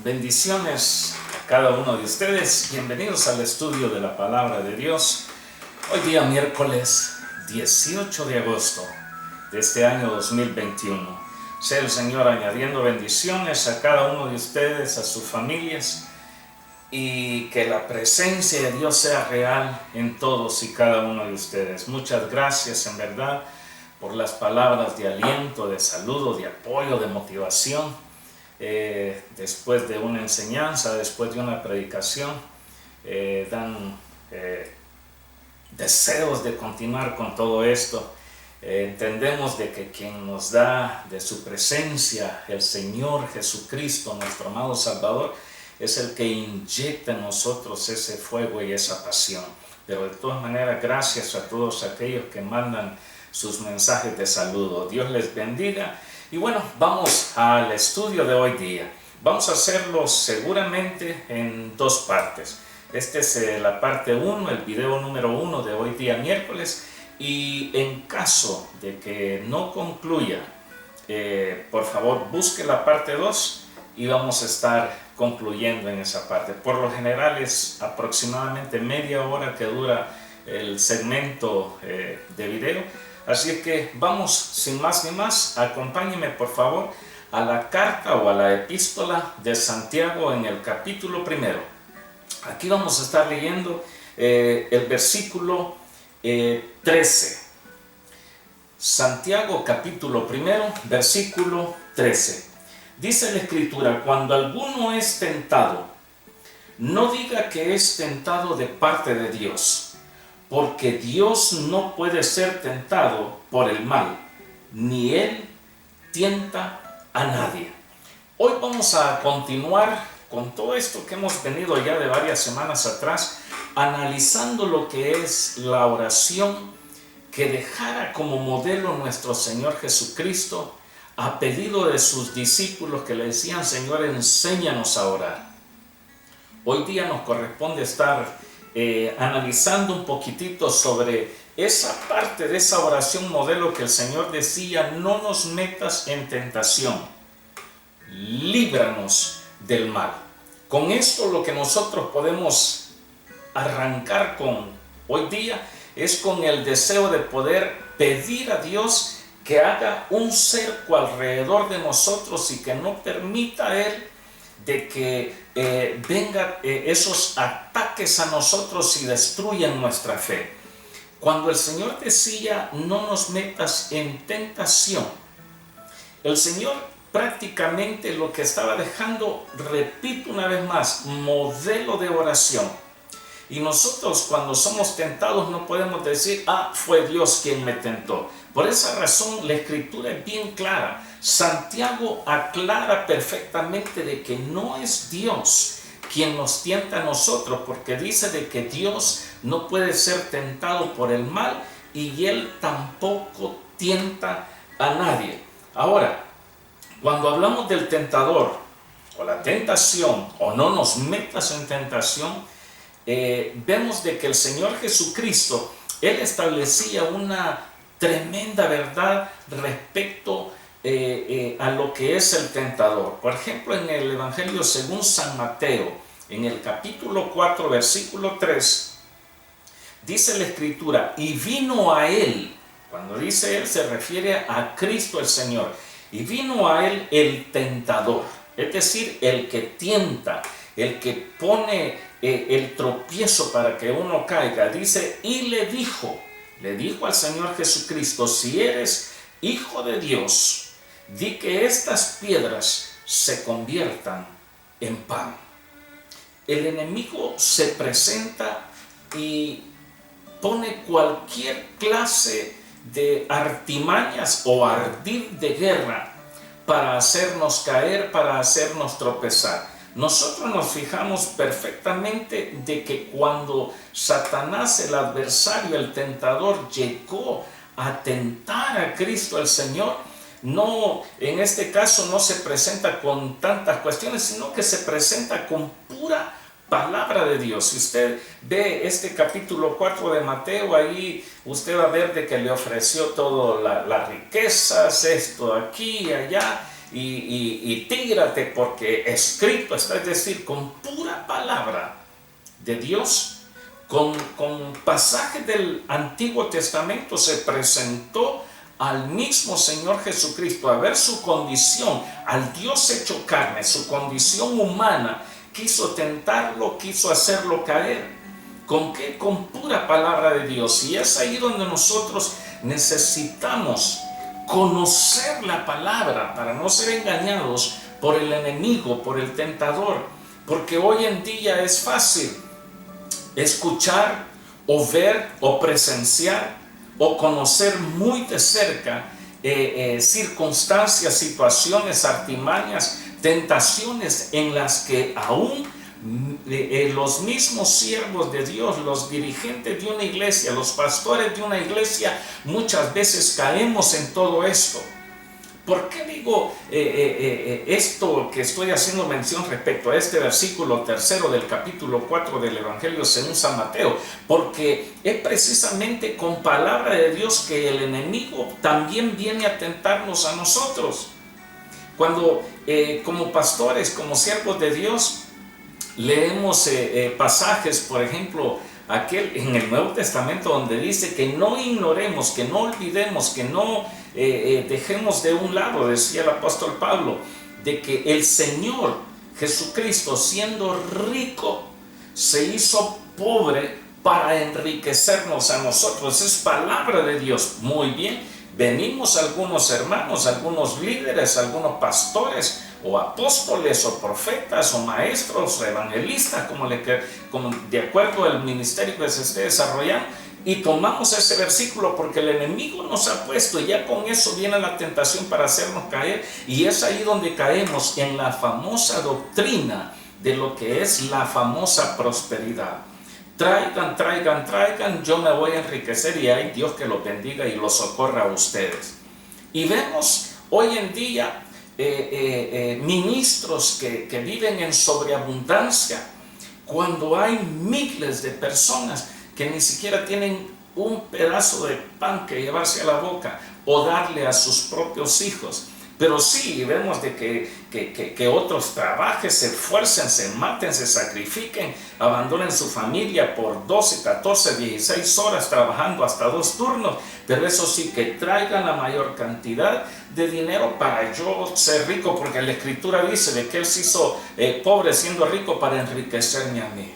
Bendiciones a cada uno de ustedes. Bienvenidos al estudio de la Palabra de Dios. Hoy día miércoles 18 de agosto de este año 2021. Sea el Señor añadiendo bendiciones a cada uno de ustedes, a sus familias, y que la presencia de Dios sea real en todos y cada uno de ustedes. Muchas gracias en verdad por las palabras de aliento, de saludo, de apoyo, de motivación. Después de una enseñanza, después de una predicación, dan deseos de continuar con todo esto. Entendemos de que quien nos da de su presencia, el Señor Jesucristo, nuestro amado Salvador, es el que inyecta en nosotros ese fuego y esa pasión. Pero de todas maneras, gracias a todos aquellos que mandan sus mensajes de saludo. Dios les bendiga. Y bueno, vamos al estudio de hoy día. Vamos a hacerlo seguramente en dos partes. Esta es la parte 1, el video número 1 de hoy día miércoles. Y en caso de que no concluya, por favor busque la parte 2 y vamos a estar concluyendo en esa parte. Por lo general es aproximadamente media hora que dura el segmento de video. Así que vamos sin más ni más, acompáñenme por favor a la carta o a la epístola de Santiago en el capítulo 1. Aquí vamos a estar leyendo el versículo 13. Santiago capítulo 1, versículo 13. Dice la Escritura: cuando alguno es tentado, no diga que es tentado de parte de Dios, porque Dios no puede ser tentado por el mal, ni Él tienta a nadie. Hoy vamos a continuar con todo esto que hemos venido ya de varias semanas atrás, analizando lo que es la oración que dejara como modelo nuestro Señor Jesucristo a pedido de sus discípulos que le decían: Señor, enséñanos a orar. Hoy día nos corresponde estar analizando un poquitito sobre esa parte de esa oración modelo que el Señor decía: no nos metas en tentación, líbranos del mal. Con esto lo que nosotros podemos arrancar con hoy día es con el deseo de poder pedir a Dios que haga un cerco alrededor de nosotros y que no permita a Él de que vengan esos ataques a nosotros y destruyan nuestra fe. Cuando el Señor decía: no nos metas en tentación, el Señor prácticamente lo que estaba dejando, repito una vez más, modelo de oración. Y nosotros cuando somos tentados no podemos decir: ah, fue Dios quien me tentó. Por esa razón la Escritura es bien clara. Santiago aclara perfectamente de que no es Dios quien nos tienta a nosotros, porque dice de que Dios no puede ser tentado por el mal y Él tampoco tienta a nadie. Ahora, cuando hablamos del tentador o la tentación, o no nos metas en tentación, vemos de que el Señor Jesucristo, Él establecía una tremenda verdad respecto a lo que es el tentador. Por ejemplo, en el Evangelio según San Mateo, en el capítulo 4, versículo 3, dice la Escritura: y vino a él. Cuando dice él, se refiere a Cristo el Señor. Y vino a él el tentador, es decir, el que tienta, el que pone el tropiezo para que uno caiga. Dice: y le dijo al Señor Jesucristo: si eres Hijo de Dios, di que estas piedras se conviertan en pan. El enemigo se presenta y pone cualquier clase de artimañas o ardid de guerra para hacernos caer, para hacernos tropezar. Nosotros nos fijamos perfectamente de que cuando Satanás, el adversario, el tentador, llegó a tentar a Cristo el Señor, no, en este caso no se presenta con tantas cuestiones, sino que se presenta con pura palabra de Dios. Si usted ve este capítulo 4 de Mateo, ahí usted va a ver de que le ofreció todo, las riquezas, esto aquí y allá, y tírate porque escrito está, es decir, con pura palabra de Dios, con pasajes del Antiguo Testamento se presentó al mismo Señor Jesucristo, a ver su condición, al Dios hecho carne, su condición humana, quiso tentarlo, quiso hacerlo caer. ¿Con qué? Con pura palabra de Dios. Y es ahí donde nosotros necesitamos conocer la palabra para no ser engañados por el enemigo, por el tentador. Porque hoy en día es fácil escuchar o ver o presenciar o conocer muy de cerca circunstancias, situaciones, artimañas, tentaciones en las que aún los mismos siervos de Dios, los dirigentes de una iglesia, los pastores de una iglesia, muchas veces caemos en todo esto. ¿Por qué digo esto que estoy haciendo mención respecto a este versículo 3 del capítulo 4 del Evangelio según San Mateo? Porque es precisamente con palabra de Dios que el enemigo también viene a tentarnos a nosotros. Cuando como pastores, como siervos de Dios, leemos pasajes, por ejemplo, aquel en el Nuevo Testamento donde dice que no ignoremos, que no olvidemos, que no dejemos de un lado, decía el apóstol Pablo, de que el Señor Jesucristo, siendo rico, se hizo pobre para enriquecernos a nosotros. Es palabra de Dios. Muy bien, venimos algunos hermanos, algunos líderes, algunos pastores o apóstoles o profetas o maestros o evangelistas, como de acuerdo al ministerio que se esté desarrollando, y tomamos ese versículo porque el enemigo nos ha puesto, y ya con eso viene la tentación para hacernos caer, y es ahí donde caemos en la famosa doctrina de lo que es la famosa prosperidad. Traigan, traigan, traigan, yo me voy a enriquecer y hay Dios que los bendiga y los socorra a ustedes. Y vemos hoy en día ministros que viven en sobreabundancia, cuando hay miles de personas que ni siquiera tienen un pedazo de pan que llevarse a la boca o darle a sus propios hijos. Pero sí vemos de que otros trabajen, se esfuercen, se maten, se sacrifiquen, abandonen su familia por 12, 14, 16 horas trabajando hasta 2 turnos, pero eso sí, que traigan la mayor cantidad de dinero para yo ser rico, porque la Escritura dice de que Él se hizo pobre siendo rico para enriquecerme a mí.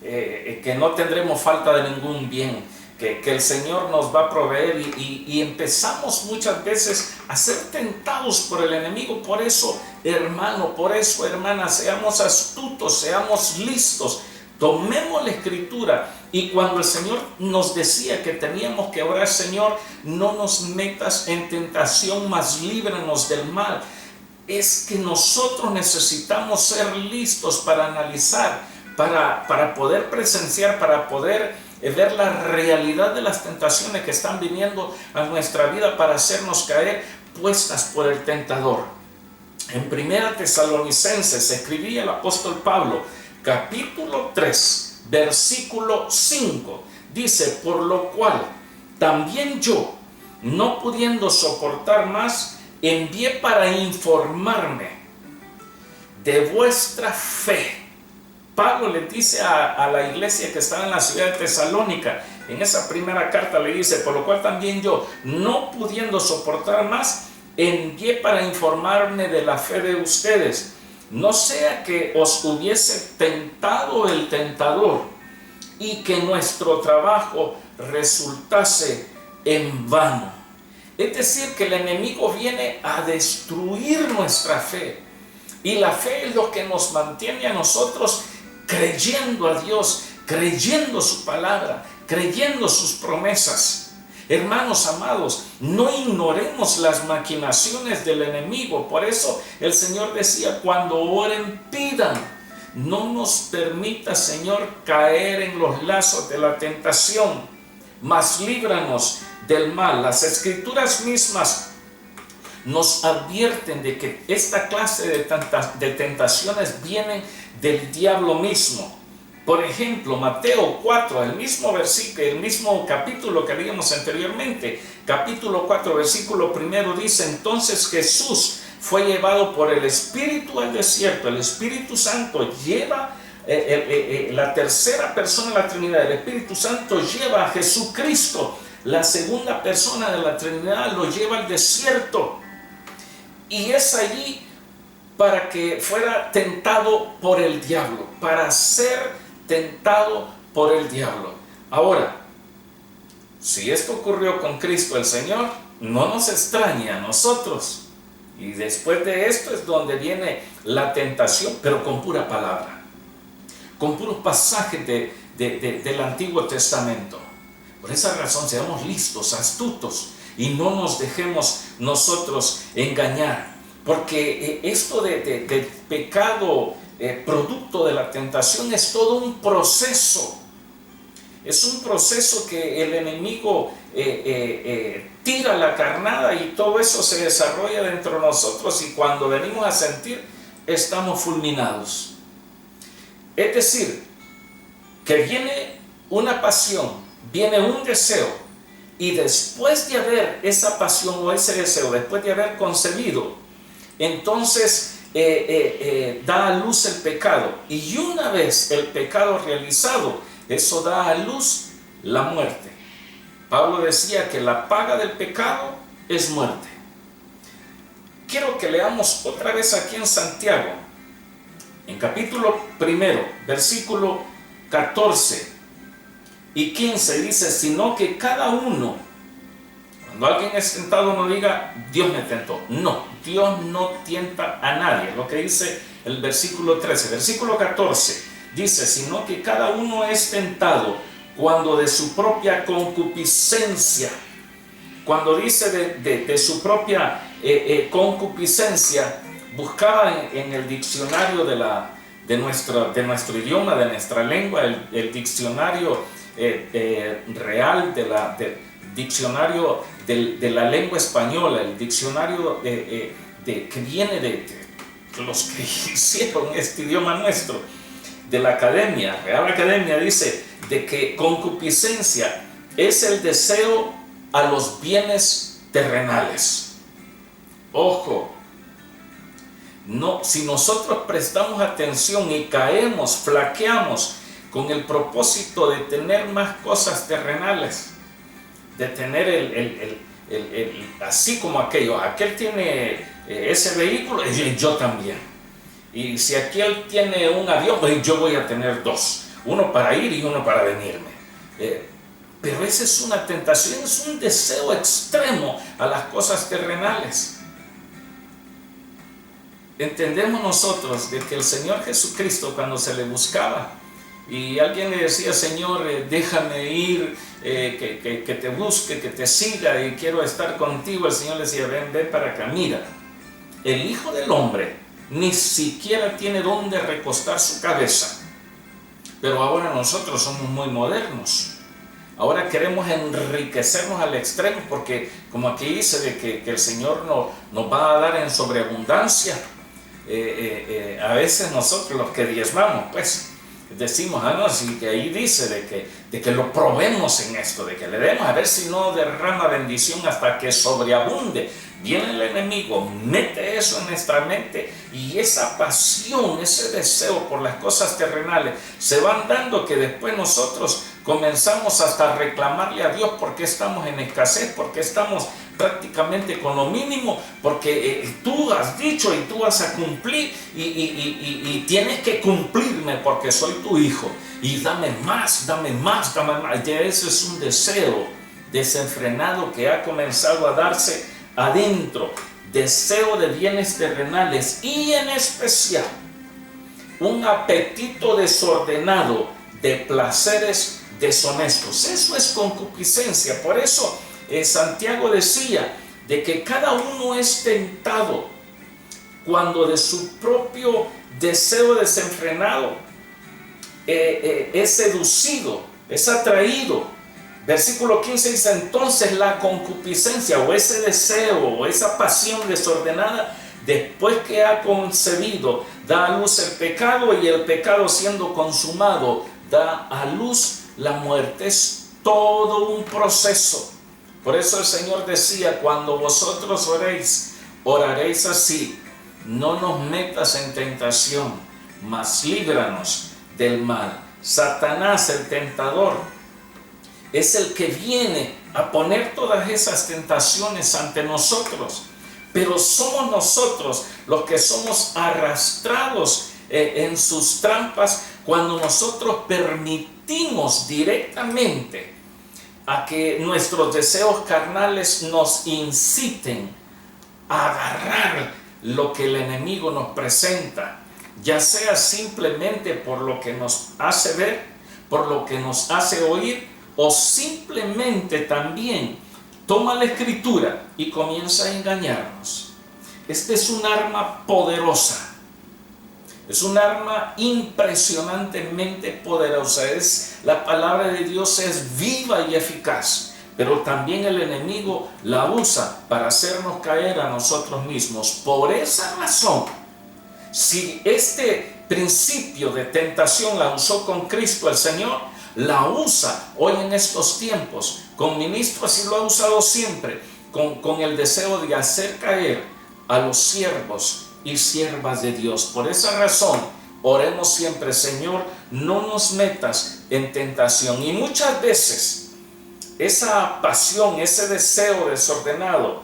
Que no tendremos falta de ningún bien, que el Señor nos va a proveer, y empezamos muchas veces a ser tentados por el enemigo. Por eso, hermano, por eso, hermana, seamos astutos, seamos listos, tomemos la Escritura. Y cuando el Señor nos decía que teníamos que orar, Señor, no nos metas en tentación, mas líbranos del mal, es que nosotros necesitamos ser listos para analizar, para poder presenciar, para poder ver la realidad de las tentaciones que están viniendo a nuestra vida para hacernos caer, puestas por el tentador. En 1 Tesalonicenses escribía el apóstol Pablo, capítulo 3, versículo 5, dice: por lo cual también yo, no pudiendo soportar más, envié para informarme de vuestra fe. Pablo le dice a la iglesia que estaba en la ciudad de Tesalónica, en esa primera carta le dice: por lo cual también yo, no pudiendo soportar más, envié para informarme de la fe de ustedes, no sea que os hubiese tentado el tentador y que nuestro trabajo resultase en vano. Es decir, que el enemigo viene a destruir nuestra fe, y la fe es lo que nos mantiene a nosotros creyendo a Dios, creyendo su palabra, creyendo sus promesas. Hermanos amados, no ignoremos las maquinaciones del enemigo. Por eso el Señor decía: cuando oren, pidan. No nos permita, Señor, caer en los lazos de la tentación, mas líbranos del mal. Las Escrituras mismas nos advierten de que esta clase de tentaciones vienen del diablo mismo. Por ejemplo, Mateo 4, el mismo versículo, el mismo capítulo que leímos anteriormente, capítulo 4, versículo 1, dice: entonces Jesús, fue llevado por el Espíritu al desierto. El Espíritu Santo lleva, la tercera persona de la Trinidad, el Espíritu Santo lleva a Jesucristo, la segunda persona de la Trinidad, lo lleva al desierto. Y es allí para que fuera tentado por el diablo, para ser tentado por el diablo. Ahora, si esto ocurrió con Cristo el Señor, no nos extraña a nosotros. Y después de esto es donde viene la tentación, pero con pura palabra, con puros pasajes del Antiguo Testamento. Por esa razón, seamos listos, astutos, y no nos dejemos nosotros engañar. Porque esto del pecado producto de la tentación es todo un proceso. Es un proceso que el enemigo tira la carnada y todo eso se desarrolla dentro de nosotros, y cuando venimos a sentir, estamos fulminados. Es decir, que viene una pasión, viene un deseo, y después de haber esa pasión o ese deseo, después de haber concebido, entonces da a luz el pecado. Y una vez el pecado realizado, eso da a luz la muerte. Pablo decía que la paga del pecado es muerte. Quiero que leamos otra vez aquí en Santiago, en capítulo 1, versículo 14 y 15, dice: sino que cada uno, cuando alguien es tentado, no diga Dios me tentó. No, Dios no tienta a nadie. Lo que dice el versículo 13. Versículo 14 dice: sino que cada uno es tentado cuando de su propia concupiscencia. Cuando dice de su propia concupiscencia, buscaba en el diccionario de nuestro idioma, de nuestra lengua, el diccionario real, diccionario de la lengua española, el diccionario que viene de los que hicieron este idioma nuestro, de la Academia, Real Academia, dice de que concupiscencia es el deseo a los bienes terrenales. Ojo, no, si nosotros prestamos atención y caemos, flaqueamos con el propósito de tener más cosas terrenales, de tener así como aquel tiene ese vehículo, yo también. Y si aquel tiene un avión, pues yo voy a tener dos, uno para ir y uno para venirme. Pero esa es una tentación, es un deseo extremo a las cosas terrenales. Entendemos nosotros de que el Señor Jesucristo, cuando se le buscaba y alguien le decía: Señor, déjame ir, que te busque, que te siga y quiero estar contigo, el Señor le decía: ven para acá. Mira, el Hijo del Hombre ni siquiera tiene dónde recostar su cabeza. Pero ahora nosotros somos muy modernos. Ahora queremos enriquecernos al extremo, porque como aquí dice de que el Señor nos va a dar en sobreabundancia. A veces nosotros los que diezmamos, pues decimos: no, sí, que ahí dice de que lo probemos en esto, de que le demos a ver si no derrama bendición hasta que sobreabunde. Viene el enemigo, mete eso en nuestra mente, y esa pasión, ese deseo por las cosas terrenales se van dando, que después nosotros comenzamos hasta a reclamarle a Dios porque estamos en escasez, porque estamos prácticamente con lo mínimo, porque tú has dicho y tú vas a cumplir y tienes que cumplirme porque soy tu hijo, y dame más, dame más, dame más. Ya eso es un deseo desenfrenado que ha comenzado a darse adentro, deseo de bienes terrenales, y en especial un apetito desordenado de placeres deshonestos. Eso es concupiscencia. Por eso Santiago decía de que cada uno es tentado cuando de su propio deseo desenfrenado es seducido, es atraído. Versículo 15 dice: entonces la concupiscencia, o ese deseo, o esa pasión desordenada, después que ha concebido, da a luz el pecado, y el pecado, siendo consumado, da a luz la muerte. Es todo un proceso. Por eso el Señor decía: cuando vosotros oréis, oraréis así: no nos metas en tentación, mas líbranos del mal. Satanás, el tentador, es el que viene a poner todas esas tentaciones ante nosotros, pero somos nosotros los que somos arrastrados en sus trampas cuando nosotros permitimos directamente a que nuestros deseos carnales nos inciten a agarrar lo que el enemigo nos presenta, ya sea simplemente por lo que nos hace ver, por lo que nos hace oír, o simplemente también toma la escritura y comienza a engañarnos. Este es un arma poderosa. Es un arma impresionantemente poderosa. La palabra de Dios es viva y eficaz, pero también el enemigo la usa para hacernos caer a nosotros mismos. Por esa razón, si este principio de tentación la usó con Cristo el Señor, la usa hoy en estos tiempos con ministros, y lo ha usado siempre con el deseo de hacer caer a los siervos y siervas de Dios. Por esa razón, oremos siempre: Señor, no nos metas en tentación. Y muchas veces esa pasión, ese deseo desordenado,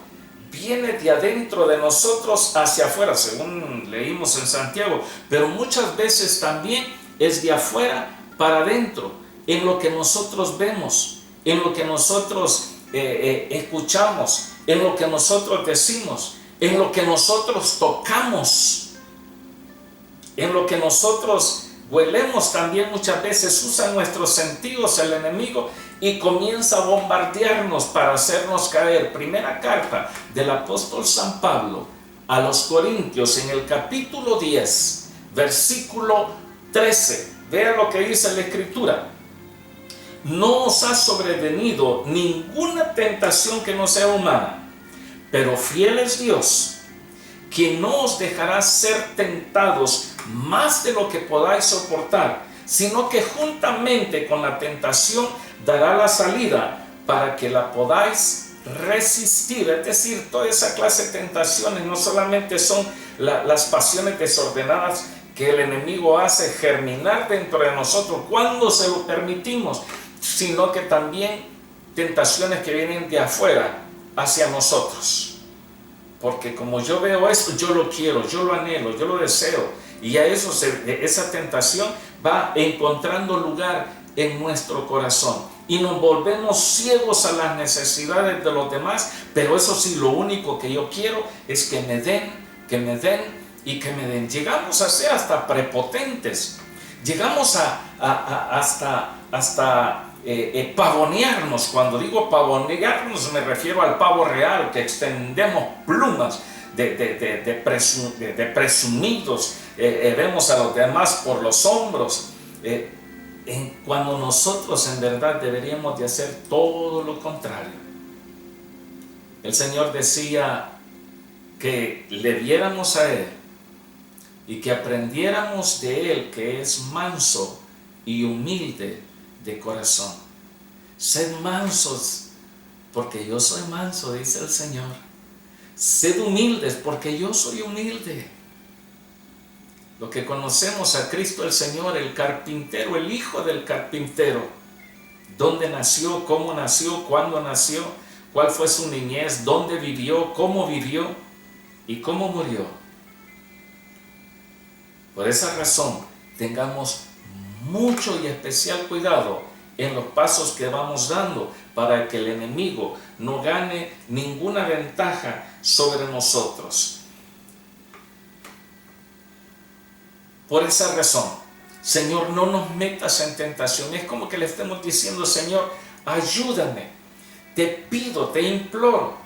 viene de adentro de nosotros hacia afuera, según leímos en Santiago, pero muchas veces también es de afuera para adentro, en lo que nosotros vemos, en lo que nosotros escuchamos, en lo que nosotros decimos, en lo que nosotros tocamos, en lo que nosotros huelemos. También muchas veces usa nuestros sentidos el enemigo y comienza a bombardearnos para hacernos caer. Primera carta del apóstol San Pablo a los Corintios, en el capítulo 10, versículo 13. Vea lo que dice la escritura: no os ha sobrevenido ninguna tentación que no sea humana, pero fiel es Dios, quien no os dejará ser tentados más de lo que podáis soportar, sino que juntamente con la tentación dará la salida para que la podáis resistir. Es decir, toda esa clase de tentaciones no solamente son las pasiones desordenadas que el enemigo hace germinar dentro de nosotros cuando se lo permitimos, sino que también tentaciones que vienen de afuera hacia nosotros. Porque como yo veo esto, yo lo quiero, yo lo anhelo, yo lo deseo, y a eso esa tentación va encontrando lugar en nuestro corazón y nos volvemos ciegos a las necesidades de los demás. Pero eso sí, lo único que yo quiero es que me den, que me den y que me den. Llegamos a ser hasta prepotentes, llegamos hasta pavonearnos. Cuando digo pavonearnos me refiero al pavo real, que extendemos plumas de presumidos, vemos a los demás por los hombros, cuando nosotros en verdad deberíamos de hacer todo lo contrario. El Señor decía que le viéramos a Él y que aprendiéramos de Él, que es manso y humilde de corazón. Sed mansos, porque yo soy manso, dice el Señor. Sed humildes, porque yo soy humilde. Lo que conocemos a Cristo el Señor, el carpintero, el hijo del carpintero. ¿Dónde nació? ¿Cómo nació? ¿Cuándo nació? ¿Cuál fue su niñez? ¿Dónde vivió? ¿Cómo vivió? ¿Y cómo murió? Por esa razón, tengamos mucho y especial cuidado en los pasos que vamos dando para que el enemigo no gane ninguna ventaja sobre nosotros. Por esa razón, Señor, no nos metas en tentación. Es como que le estemos diciendo: Señor, ayúdame, te pido, te imploro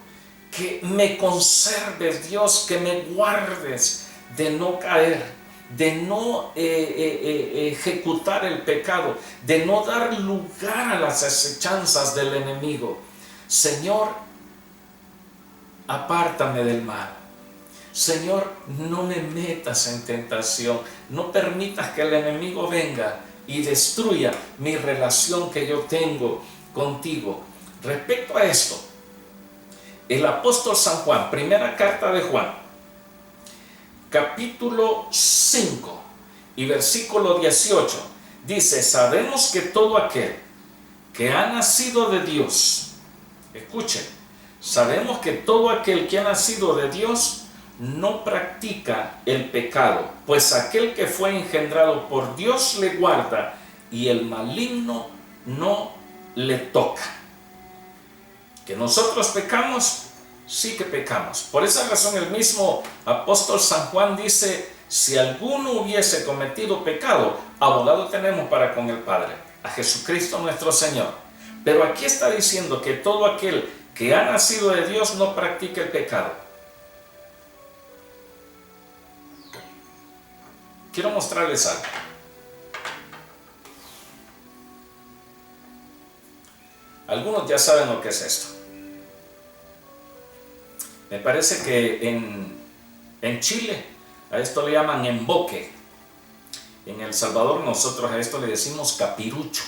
que me conserves, Dios, que me guardes de no caer, de no ejecutar el pecado, de no dar lugar a las acechanzas del enemigo. Señor, apártame del mal. Señor, no me metas en tentación. No permitas que el enemigo venga y destruya mi relación que yo tengo contigo. Respecto a esto, el apóstol San Juan, primera carta de Juan, capítulo 5 y versículo 18, dice: sabemos que todo aquel que ha nacido de Dios, escuchen, sabemos que todo aquel que ha nacido de Dios no practica el pecado, pues aquel que fue engendrado por Dios le guarda y el maligno no le toca. Que nosotros pecamos, sí que pecamos. Por esa razón el mismo apóstol San Juan dice: si alguno hubiese cometido pecado, abogado tenemos para con el Padre, a Jesucristo nuestro Señor. Pero aquí está diciendo que todo aquel que ha nacido de Dios no practica el pecado. Quiero mostrarles algo. Algunos ya saben lo que es esto. Me parece que en Chile a esto le llaman emboque. En El Salvador nosotros a esto le decimos capirucho.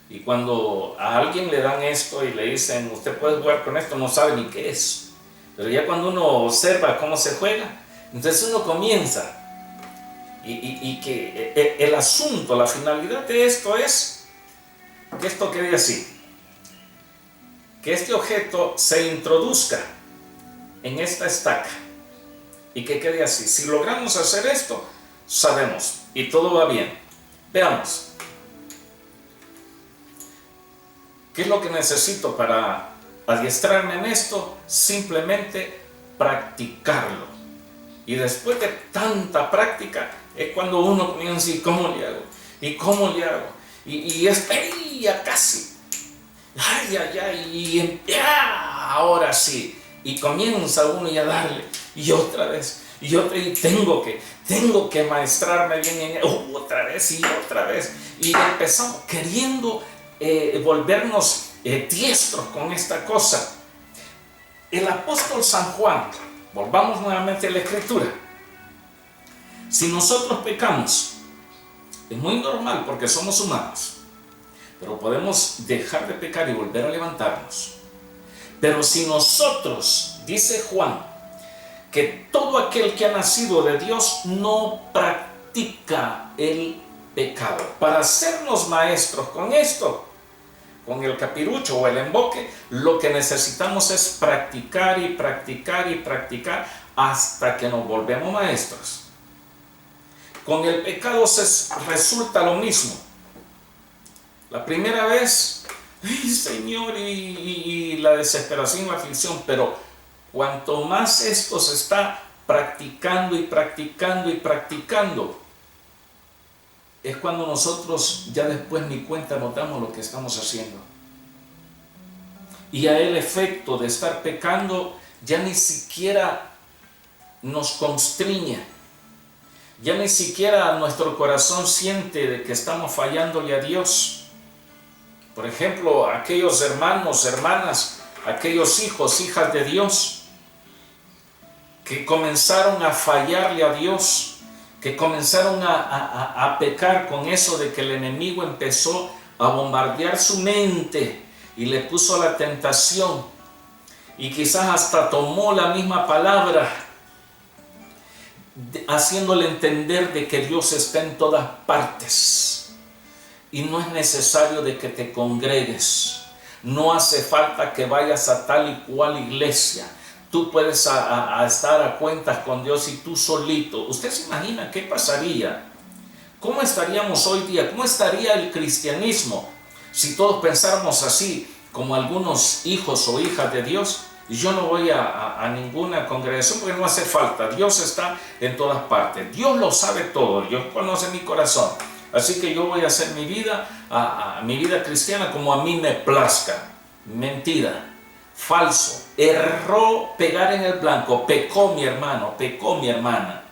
Y cuando a alguien le dan esto y le dicen: usted puede jugar con esto, no sabe ni qué es. Pero ya cuando uno observa cómo se juega, entonces uno comienza. Y que el asunto, la finalidad de esto es que esto quede así. Que este objeto se introduzca en esta estaca y que quede así. Si logramos hacer esto, sabemos y todo va bien. Veamos. ¿Qué es lo que necesito para adiestrarme en esto? Simplemente practicarlo. Y después de tanta práctica es cuando uno comienza: ¿y cómo le hago? ¿Y cómo le hago? Y es ya casi. Ahora sí. Y comienza uno ya a darle. Y otra vez. Y otra. Y tengo que maestrarme bien en otra vez y otra vez. Y empezamos queriendo volvernos diestros con esta cosa. El apóstol San Juan, volvamos nuevamente a la escritura. Si nosotros pecamos, es muy normal porque somos humanos, pero podemos dejar de pecar y volver a levantarnos. Pero si nosotros, dice Juan, que todo aquel que ha nacido de Dios no practica el pecado. Para hacernos maestros con esto, con el capirucho o el emboque, lo que necesitamos es practicar y practicar y practicar hasta que nos volvemos maestros. Con el pecado resulta lo mismo. La primera vez, ¡ay, Señor! Y la desesperación y la aflicción, pero cuanto más esto se está practicando y practicando y practicando, es cuando nosotros ya después ni cuenta nos damos lo que estamos haciendo. Y a el efecto de estar pecando ya ni siquiera nos constriña. Ya ni siquiera nuestro corazón siente de que estamos fallándole a Dios. Por ejemplo, aquellos hermanos, hermanas, aquellos hijos, hijas de Dios, que comenzaron a fallarle a Dios, que comenzaron a pecar con eso de que el enemigo empezó a bombardear su mente y le puso la tentación, y quizás hasta tomó la misma palabra, haciéndole entender de que Dios está en todas partes y no es necesario de que te congregues, no hace falta que vayas a tal y cual iglesia, tú puedes estar a cuentas con Dios y tú solito. ¿Usted se imagina qué pasaría? ¿Cómo estaríamos hoy día? ¿Cómo estaría el cristianismo si todos pensáramos así como algunos hijos o hijas de Dios? Yo no voy a ninguna congregación porque no hace falta. Dios está en todas partes. Dios lo sabe todo. Dios conoce mi corazón. Así que yo voy a hacer mi vida, mi vida cristiana como a mí me plazca. Mentira. Falso. Erró pegar en el blanco. Pecó mi hermano. Pecó mi hermana.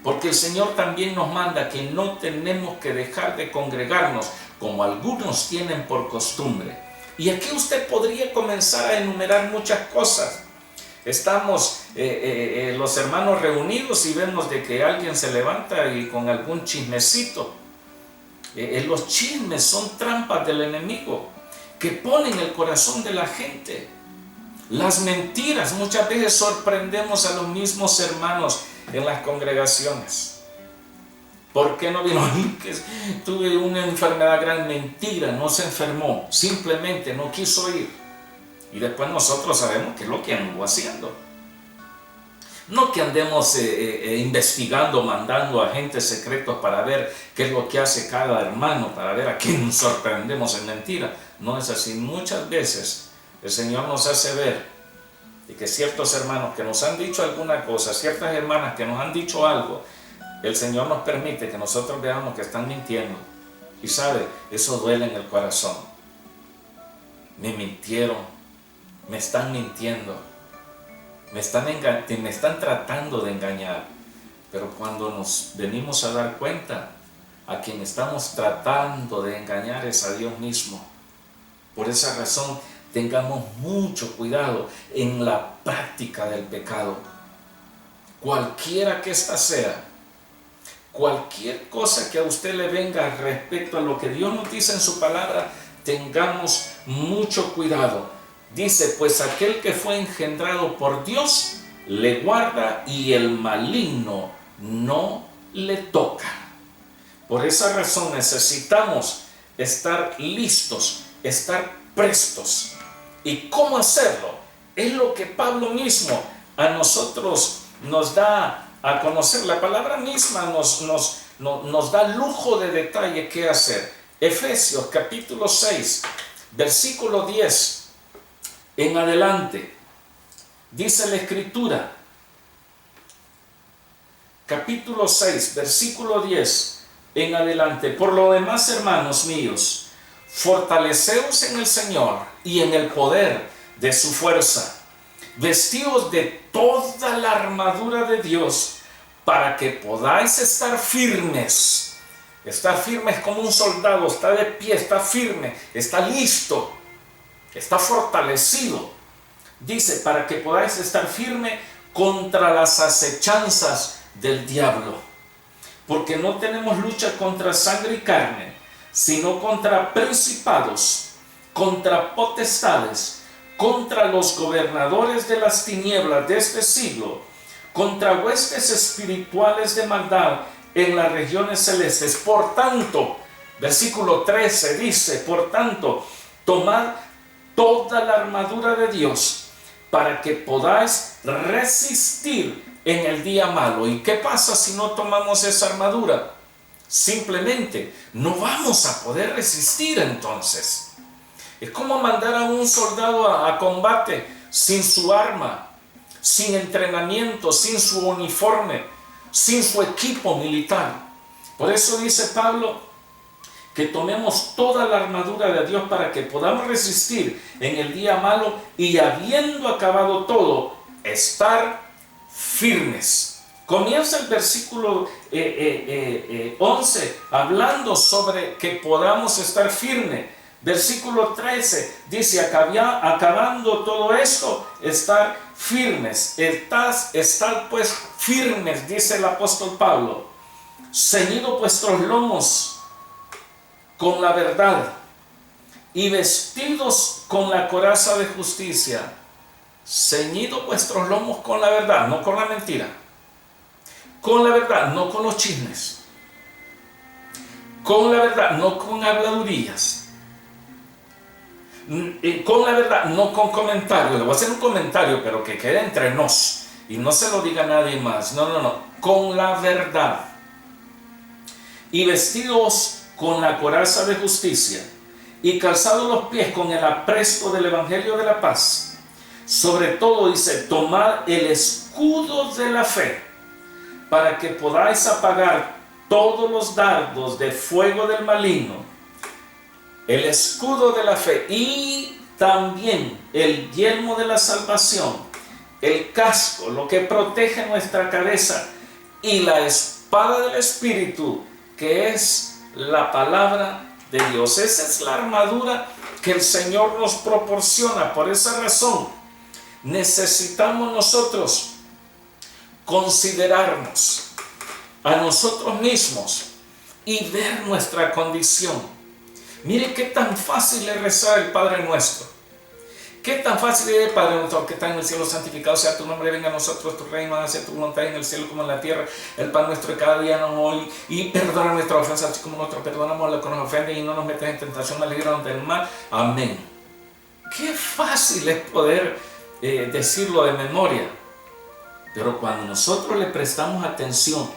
Porque el Señor también nos manda que no tenemos que dejar de congregarnos como algunos tienen por costumbre. Y aquí usted podría comenzar a enumerar muchas cosas. Estamos los hermanos reunidos y vemos de que alguien se levanta y con algún chismecito. Los chismes son trampas del enemigo que ponen el corazón de la gente. Las mentiras, muchas veces sorprendemos a los mismos hermanos en las congregaciones. ¿Por qué no vino? Que tuve una enfermedad grave. Mentira, no se enfermó, simplemente no quiso ir. Y después nosotros sabemos qué es lo que anduvo haciendo. No que andemos investigando, mandando agentes secretos para ver qué es lo que hace cada hermano, para ver a quién nos sorprendemos en mentira. No es así. Muchas veces el Señor nos hace ver de que ciertos hermanos que nos han dicho alguna cosa, ciertas hermanas que nos han dicho algo, el Señor nos permite que nosotros veamos que están mintiendo. Y sabe, eso duele en el corazón. Me mintieron, me están mintiendo. Me están tratando de engañar, pero cuando nos venimos a dar cuenta, a quien estamos tratando de engañar es a Dios mismo. Por esa razón, tengamos mucho cuidado en la práctica del pecado. Cualquiera que ésta sea, cualquier cosa que a usted le venga respecto a lo que Dios nos dice en su palabra, tengamos mucho cuidado. Dice, pues aquel que fue engendrado por Dios le guarda y el maligno no le toca. Por esa razón necesitamos estar listos, estar prestos. ¿Y cómo hacerlo? Es lo que Pablo mismo a nosotros nos da a conocer. La palabra misma nos da lujo de detalle qué hacer. Efesios capítulo 6, versículo 10. En adelante, dice la Escritura, capítulo 6, versículo 10, en adelante. Por lo demás, hermanos míos, fortaleceos en el Señor y en el poder de su fuerza. Vestidos de toda la armadura de Dios para que podáis estar firmes. Estar firmes como un soldado, está de pie, está firme, está listo. Está fortalecido. Dice, para que podáis estar firme contra las acechanzas del diablo. Porque no tenemos lucha contra sangre y carne, sino contra principados, contra potestades, contra los gobernadores de las tinieblas de este siglo, contra huestes espirituales de maldad en las regiones celestes. Por tanto, versículo 13 dice, por tanto, tomad toda la armadura de Dios para que podáis resistir en el día malo. ¿Y qué pasa si no tomamos esa armadura? Simplemente no vamos a poder resistir entonces. Es como mandar a un soldado a combate sin su arma, sin entrenamiento, sin su uniforme, sin su equipo militar. Por eso dice Pablo, que tomemos toda la armadura de Dios para que podamos resistir en el día malo y habiendo acabado todo, estar firmes. Comienza el versículo 11 hablando sobre que podamos estar firmes. Versículo 13 dice, acabando todo esto, estar firmes. Estad pues firmes, dice el apóstol Pablo. Ceñidos vuestros lomos con la verdad y vestidos con la coraza de justicia. Ceñidos vuestros lomos con la verdad, no con la mentira. Con la verdad, no con los chismes. Con la verdad, no con habladurías. Con la verdad, no con comentarios. Le voy a hacer un comentario, pero que quede entre nos y no se lo diga a nadie más. No. Con la verdad. Y vestidos con la coraza de justicia y calzados los pies con el apresto del evangelio de la paz. Sobre todo dice, tomad el escudo de la fe para que podáis apagar todos los dardos de fuego del maligno. El escudo de la fe y también el yelmo de la salvación, el casco, lo que protege nuestra cabeza, y la espada del Espíritu, que es la palabra de Dios. Esa es la armadura que el Señor nos proporciona. Por esa razón necesitamos nosotros considerarnos a nosotros mismos y ver nuestra condición. Mire qué tan fácil es rezar el Padre Nuestro. ¿Qué tan fácil es, Padre nuestro que está en el cielo, santificado sea tu nombre, venga a nosotros tu reino, hacia tu voluntad en el cielo como en la tierra? El pan nuestro de cada día nos hoy, y perdona nuestras ofensas, así como nosotros perdonamos a los que nos ofenden, y no nos metas en tentación, mas líbranos del mal. Amén. Qué fácil es poder decirlo de memoria, pero cuando nosotros le prestamos atención